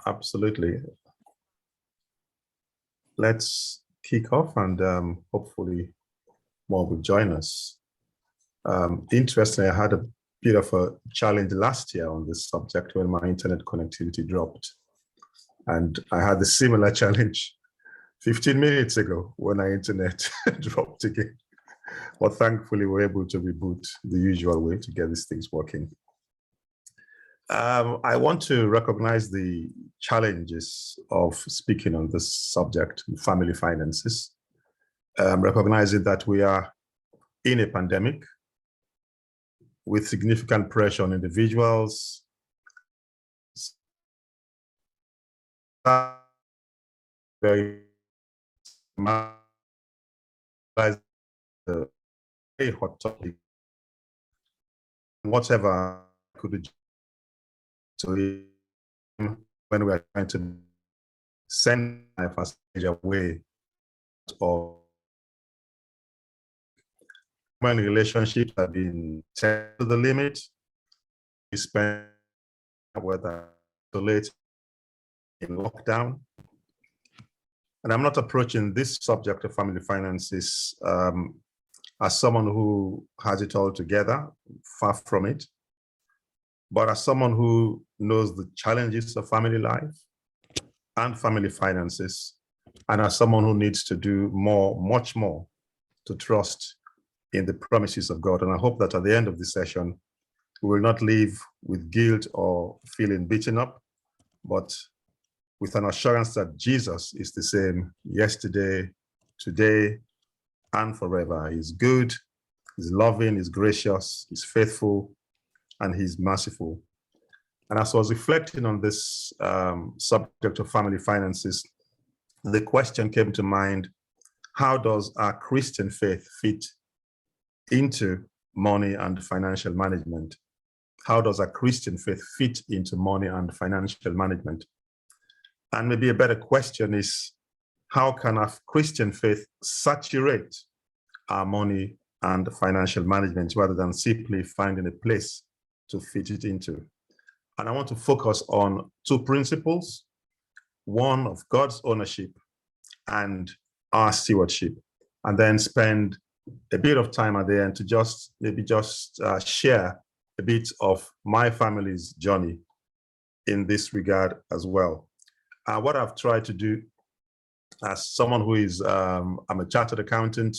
Absolutely. Let's kick off and hopefully more will join us. Interestingly, I had a bit of a challenge last year on this subject when my internet connectivity dropped. And I had a similar challenge 15 minutes ago when our internet dropped again. But thankfully, we're able to reboot the usual way to get these things working. I want to recognize the challenges of speaking on this subject, family finances, recognizing that we are in a pandemic with significant pressure on individuals, very hot topic, whatever could be. So when we are trying to send a passage away, or when relationships have been set to the limit, we spend whether late in lockdown. And I'm not approaching this subject of family finances as someone who has it all together, far from it, but as someone who knows the challenges of family life and family finances, and as someone who needs to do more, much more, to trust in the promises of God. And I hope that at the end of this session, we will not leave with guilt or feeling beaten up, but with an assurance that Jesus is the same yesterday, today, and forever. He's good, he's loving, he's gracious, he's faithful, and he's merciful. And as I was reflecting on this subject of family finances, the question came to mind: how does our Christian faith fit into money and financial management? How does a Christian faith fit into money and financial management? And maybe a better question is, how can a Christian faith saturate our money and financial management rather than simply finding a place to fit it into? And I want to focus on two principles: one of God's ownership and our stewardship, and then spend a bit of time at the end to just share a bit of my family's journey in this regard as well. What I've tried to do as someone who is, I'm a chartered accountant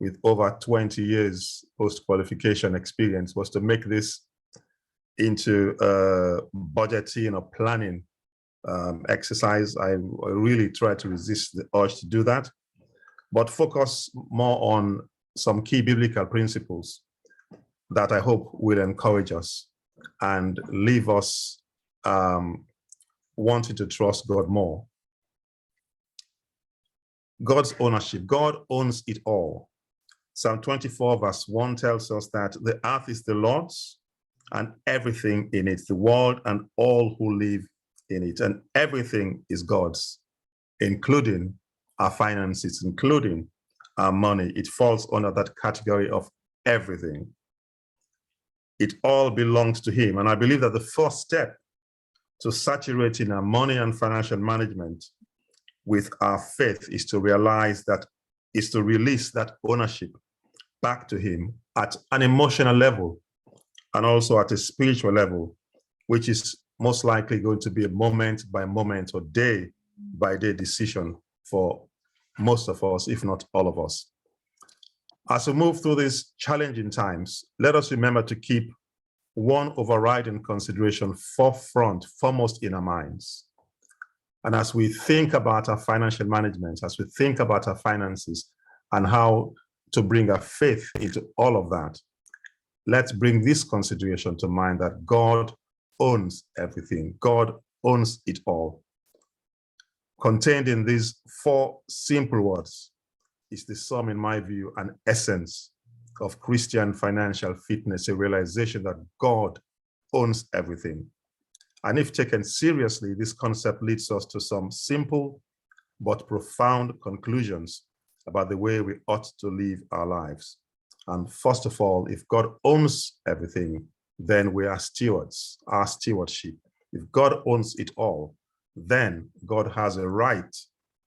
with over 20 years post-qualification experience, was to make this into a budgeting or planning exercise. I really try to resist the urge to do that, but focus more on some key biblical principles that I hope will encourage us and leave us wanting to trust God more. God's ownership. God owns it all. Psalm 24 verse 1 tells us that the earth is the Lord's and everything in it, the world and all who live in it, and everything is God's, including our finances, including our money. It falls under that category of everything. It all belongs to Him. And I believe that the first step to saturating our money and financial management with our faith is to realize that, is to release that ownership back to Him at an emotional level and also at a spiritual level, which is most likely going to be a moment by moment or day by day decision for most of us, if not all of us. As we move through these challenging times, let us remember to keep one overriding consideration foremost in our minds. And as we think about our financial management, as we think about our finances and how to bring our faith into all of that, let's bring this consideration to mind, that God owns everything. God owns it all. Contained in these four simple words is the sum, in my view, and essence of Christian financial fitness, a realization that God owns everything. And if taken seriously, this concept leads us to some simple but profound conclusions about the way we ought to live our lives. And first of all, if God owns everything, then we are stewards. Our stewardship If God owns it all, then God has a right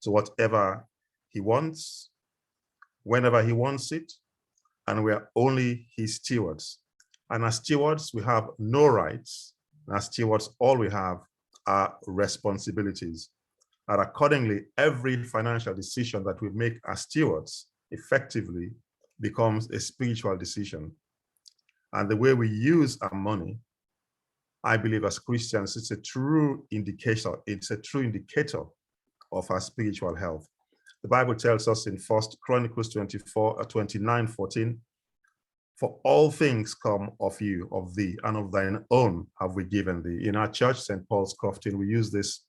to whatever he wants, whenever he wants it, and we are only his stewards. And as stewards, we have no rights. And as stewards, all we have are responsibilities. And accordingly, every financial decision that we make as stewards effectively becomes a spiritual decision. And the way we use our money, I believe as Christians, it's a true indicator. It's a true indicator of our spiritual health. The Bible tells us in 1 Chronicles 29:14, for all things come of you, of thee, and of thine own have we given thee. In our church, St. Paul's Crofton, we use this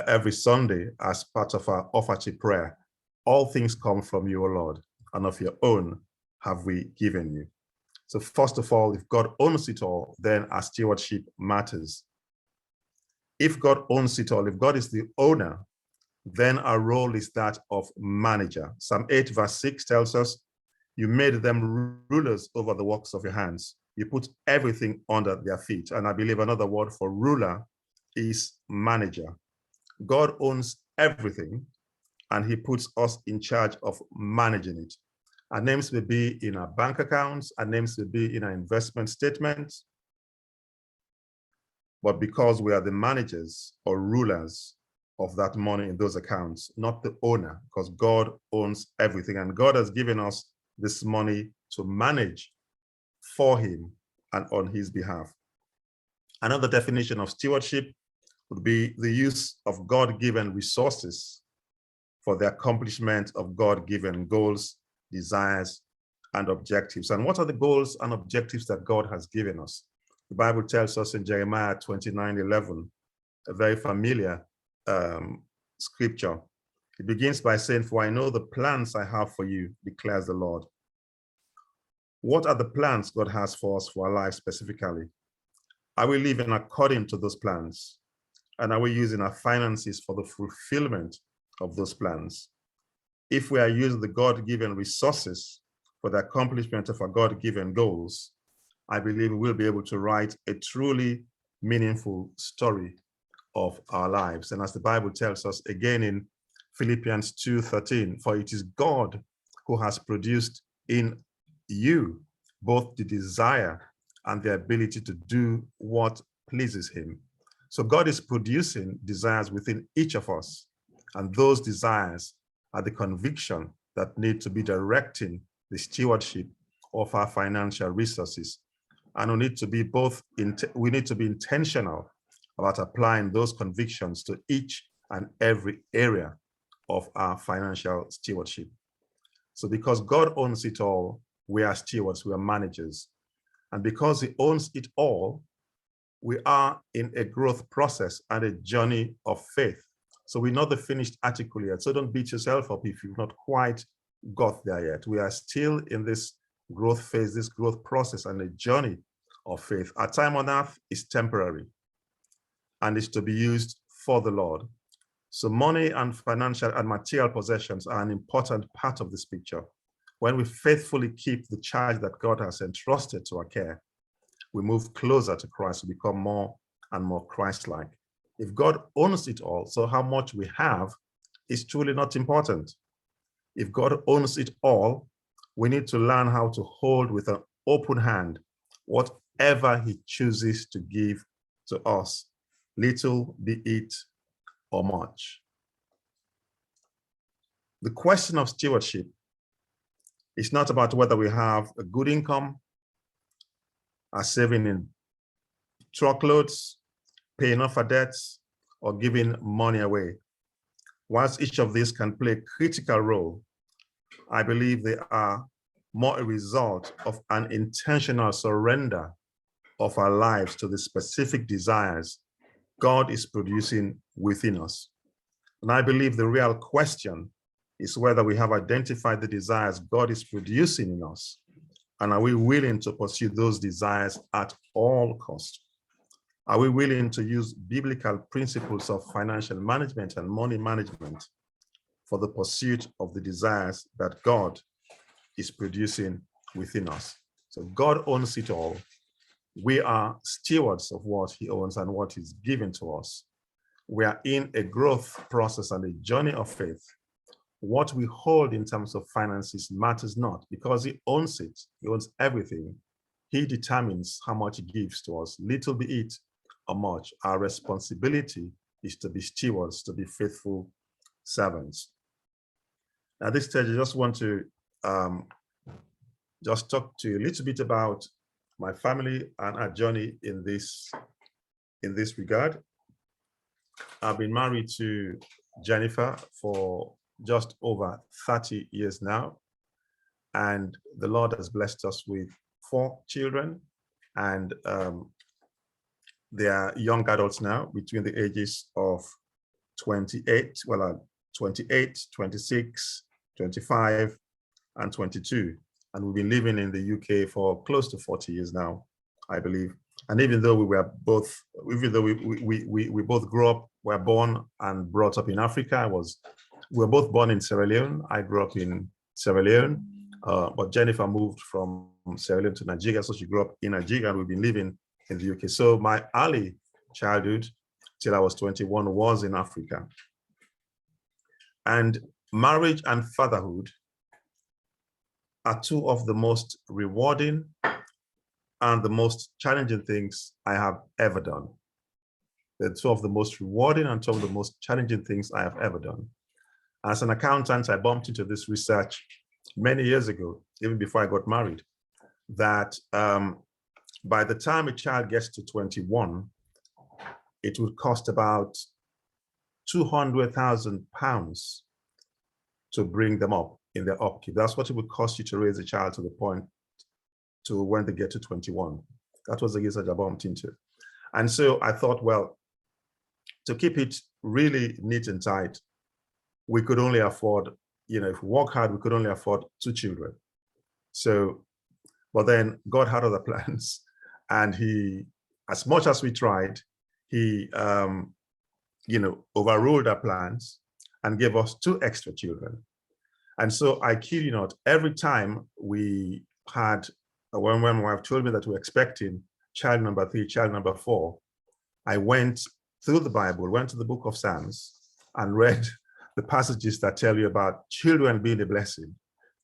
every Sunday as part of our offertory prayer. All things come from you, O Lord, and of your own have we given you. So first of all, if God owns it all, then our stewardship matters. If God owns it all, if God is the owner, then our role is that of manager. Psalm 8 verse 6 tells us, you made them rulers over the works of your hands. You put everything under their feet. And I believe another word for ruler is manager. God owns everything, and he puts us in charge of managing it. Our names may be in our bank accounts, our names may be in our investment statements, but because we are the managers or rulers of that money in those accounts, not the owner, because God owns everything, and God has given us this money to manage for him and on his behalf. Another definition of stewardship would be the use of God-given resources for the accomplishment of God-given goals, desires, and objectives. And what are the goals and objectives that God has given us? The Bible tells us in Jeremiah 29:11, a very familiar scripture. It begins by saying, for I know the plans I have for you, declares the Lord. What are the plans God has for us for our lives specifically? Are we living according to those plans? And are we using our finances for the fulfillment of those plans? If we are using the God-given resources for the accomplishment of our God-given goals, I believe we will be able to write a truly meaningful story of our lives. And as the Bible tells us again in Philippians 2:13, for it is God who has produced in you both the desire and the ability to do what pleases him. So God is producing desires within each of us, and those desires are the conviction that need to be directing the stewardship of our financial resources. And we need to be intentional about applying those convictions to each and every area of our financial stewardship. So because God owns it all, we are stewards, we are managers. And because he owns it all, we are in a growth process and a journey of faith. So we're not the finished article yet. So don't beat yourself up if you've not quite got there yet. We are still in this growth phase, this growth process and a journey of faith. Our time on earth is temporary and is to be used for the Lord. So money and financial and material possessions are an important part of this picture. When we faithfully keep the charge that God has entrusted to our care, we move closer to Christ, we become more and more Christ-like. If God owns it all, so how much we have is truly not important. If God owns it all, we need to learn how to hold with an open hand whatever he chooses to give to us, little be it or much. The question of stewardship is not about whether we have a good income, are saving in truckloads, paying off our debts, or giving money away. Whilst each of these can play a critical role, I believe they are more a result of an intentional surrender of our lives to the specific desires God is producing within us. And I believe the real question is whether we have identified the desires God is producing in us, and are we willing to pursue those desires at all costs? Are we willing to use biblical principles of financial management and money management for the pursuit of the desires that God is producing within us? So God owns it all. We are stewards of what he owns and what is given to us. We are in a growth process and a journey of faith. What we hold in terms of finances matters not, because he owns it. He owns everything. He determines how much he gives to us, little be it or much. Our responsibility is to be stewards, to be faithful servants. At this stage, I just want to just talk to you a little bit about my family and our journey in this regard. I've been married to Jennifer for just over 30 years now, and the Lord has blessed us with 4 children, and they are young adults now, between the ages of 28, 26, 25, and 22. And we've been living in the UK for close to 40 years now, I believe. And even though we both grew up, were born and brought up in Africa, we were both born in Sierra Leone. I grew up in Sierra Leone, but Jennifer moved from Sierra Leone to Nigeria, so she grew up in Nigeria, and we've been living in the UK. So my early childhood, till I was 21, was in Africa. And marriage and fatherhood are 2 of the most rewarding and the most challenging things I have ever done. They're 2 of the most rewarding and 2 of the most challenging things I have ever done. As an accountant, I bumped into this research many years ago, even before I got married, that by the time a child gets to 21, it would cost about £200,000 to bring them up in their upkeep. That's what it would cost you to raise a child to the point to when they get to 21. That was the research I bumped into. And so I thought, well, to keep it really neat and tight, we could only afford, if we work hard, we could only afford 2 children. So, but then God had other plans, and he, as much as we tried, he, overruled our plans and gave us 2 extra children. And so I kid you not, every time we had, when my wife told me that we were expecting child number 3, child number 4, I went through the Bible, went to the book of Psalms, and read the passages that tell you about children being a blessing.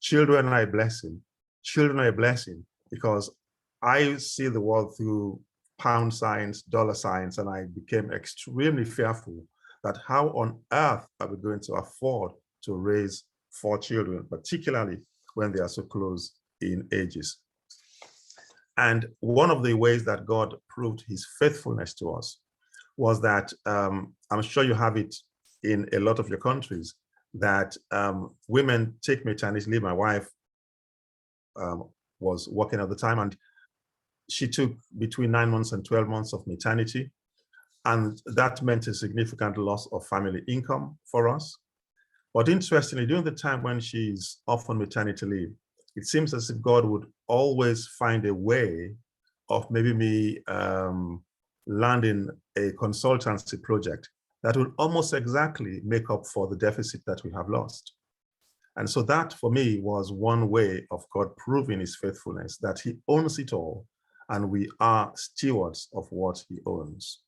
Children are a blessing. Children are a blessing, because I see the world through pound signs, dollar signs, and I became extremely fearful that how on earth are we going to afford to raise 4 children, particularly when they are so close in ages. And one of the ways that God proved his faithfulness to us was that, I'm sure you have it in a lot of your countries, that women take maternity leave. My wife was working at the time, and she took between 9 months and 12 months of maternity. And that meant a significant loss of family income for us. But interestingly, during the time when she's off on maternity leave, it seems as if God would always find a way of maybe me landing a consultancy project that will almost exactly make up for the deficit that we have lost. And so that for me was one way of God proving his faithfulness, that he owns it all, and we are stewards of what he owns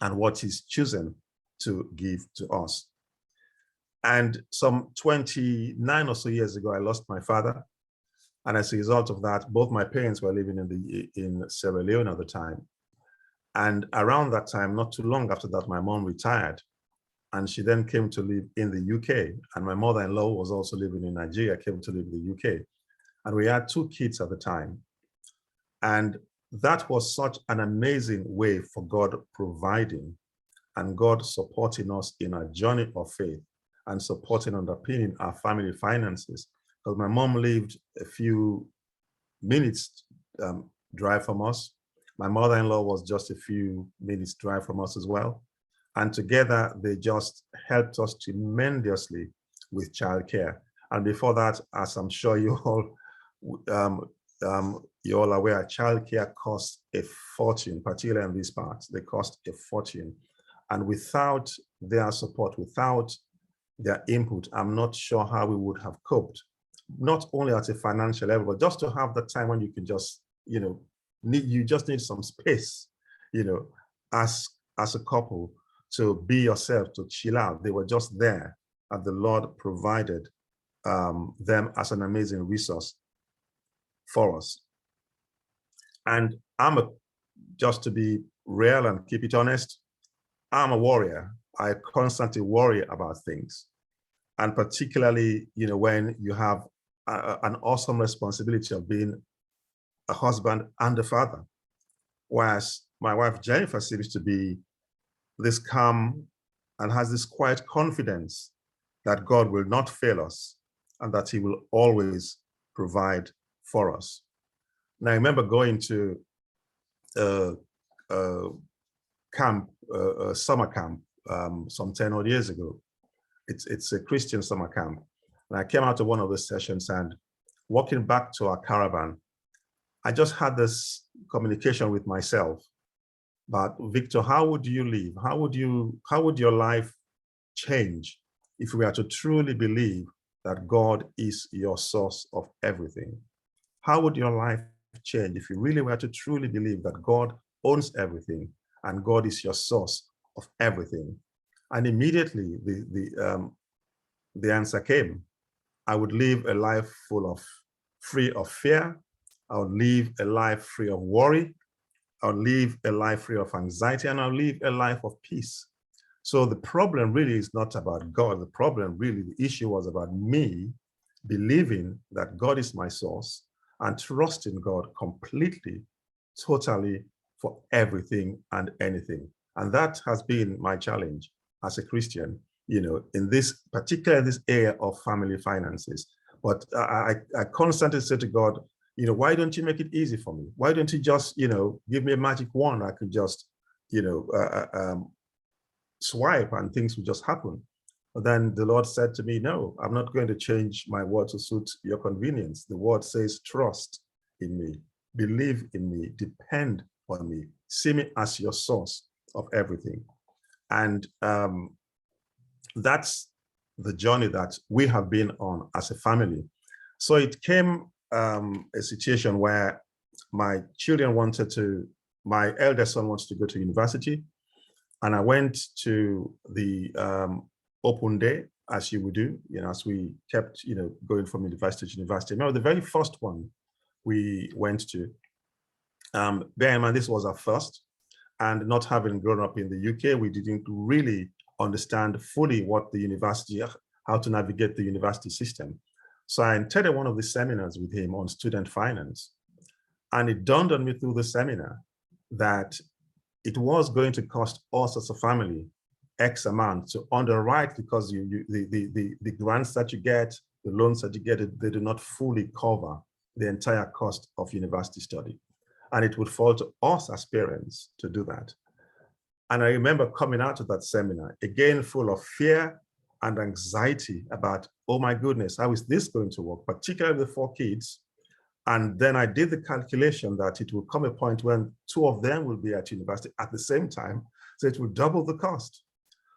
and what he's chosen to give to us. And some 29 or so years ago, I lost my father. And as a result of that, both my parents were living in Sierra Leone at the time. And around that time, not too long after that, my mom retired. And she then came to live in the UK. And my mother-in-law was also living in Nigeria, came to live in the UK. And we had 2 kids at the time. And that was such an amazing way for God providing and God supporting us in our journey of faith and supporting and underpinning our family finances. Because my mom lived a few minutes drive from us. My mother-in-law was just a few minutes drive from us as well. And together, they just helped us tremendously with childcare. And before that, as I'm sure you all, you're all aware, childcare costs a fortune, particularly in these parts. They cost a fortune. And without their support, without their input, I'm not sure how we would have coped, not only at a financial level, but just to have the time when you can just, you just need some space, you know, as a couple to be yourself, to chill out. They were just there, and the Lord provided them as an amazing resource for us. And just to be real and keep it honest, I'm a warrior. I constantly worry about things. And particularly, you know, when you have an awesome responsibility of being a husband and a father. Whereas my wife, Jennifer, seems to be this calm and has this quiet confidence that God will not fail us and that he will always provide for us. Now, I remember going to a summer camp some 10 odd years ago. It's a Christian summer camp. And I came out of one of the sessions, and walking back to our caravan, I just had this communication with myself. But Victor, how would you live? How would your life change if we are to truly believe that God is your source of everything? How would your life change if you really were to truly believe that God owns everything and God is your source of everything? And immediately the answer came. I would live a life free of fear. I would live a life free of worry. I'll live a life free of anxiety, and I'll live a life of peace. So the problem really is not about God. The problem really, the issue was about me believing that God is my source and trusting God completely, totally for everything and anything. And that has been my challenge as a Christian, you know, in this particular this area of family finances. But I constantly say to God, you know, why don't you make it easy for me? Why don't you just, you know, give me a magic wand? I could just, you know, swipe and things will just happen. But then the Lord said to me, no, I'm not going to change my word to suit your convenience. The word says, trust in me, believe in me, depend on me, see me as your source of everything. And that's the journey that we have been on as a family. So it came a situation where my children my eldest son wants to go to university. And I went to the open day, as you would do, you know, as we kept, you know, going from university to university. Remember, the very first one we went to, bear in mind, this was our first, and not having grown up in the UK, we didn't really understand fully what the university, how to navigate the university system. So I attended one of the seminars with him on student finance. And it dawned on me through the seminar that it was going to cost us as a family X amount to underwrite, because the grants that you get, the loans that you get, they do not fully cover the entire cost of university study. And it would fall to us as parents to do that. And I remember coming out of that seminar, again, full of fear and anxiety about, oh my goodness, how is this going to work, particularly the 4 kids. And then I did the calculation that it will come a point when 2 of them will be at university at the same time, so it will double the cost.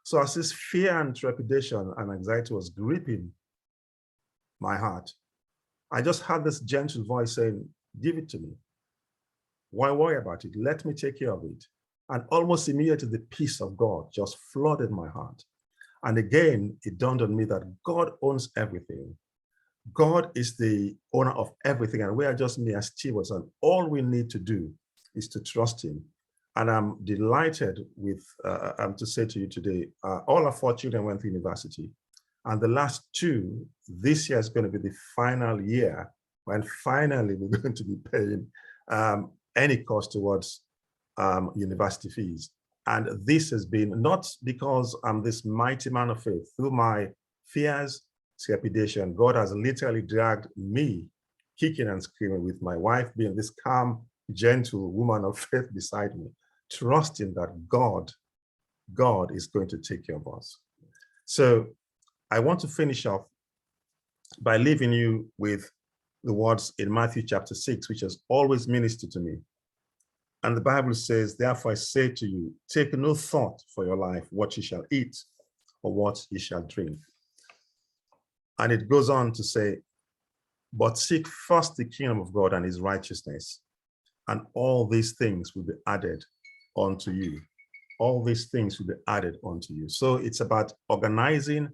So as this fear and trepidation and anxiety was gripping my heart, I just had this gentle voice saying, give it to me. Why worry about it? Let me take care of it. And almost immediately, the peace of God just flooded my heart. And again, it dawned on me that God owns everything. God is the owner of everything, and we are just mere stewards, and all we need to do is to trust him. And I'm delighted with, to say to you today, all our 4 children went to university, and the last 2, this year is going to be the final year when finally we're going to be paying any cost towards university fees. And this has been not because I'm this mighty man of faith. Through my fears, trepidation, God has literally dragged me kicking and screaming, with my wife being this calm, gentle woman of faith beside me, trusting that God is going to take care of us. So I want to finish off by leaving you with the words in Matthew chapter 6, which has always ministered to me. And the Bible says, therefore I say to you, take no thought for your life, what you shall eat or what you shall drink. And it goes on to say, but seek first the kingdom of God and his righteousness, And all these things will be added onto you. All these things will be added onto you. So it's about organizing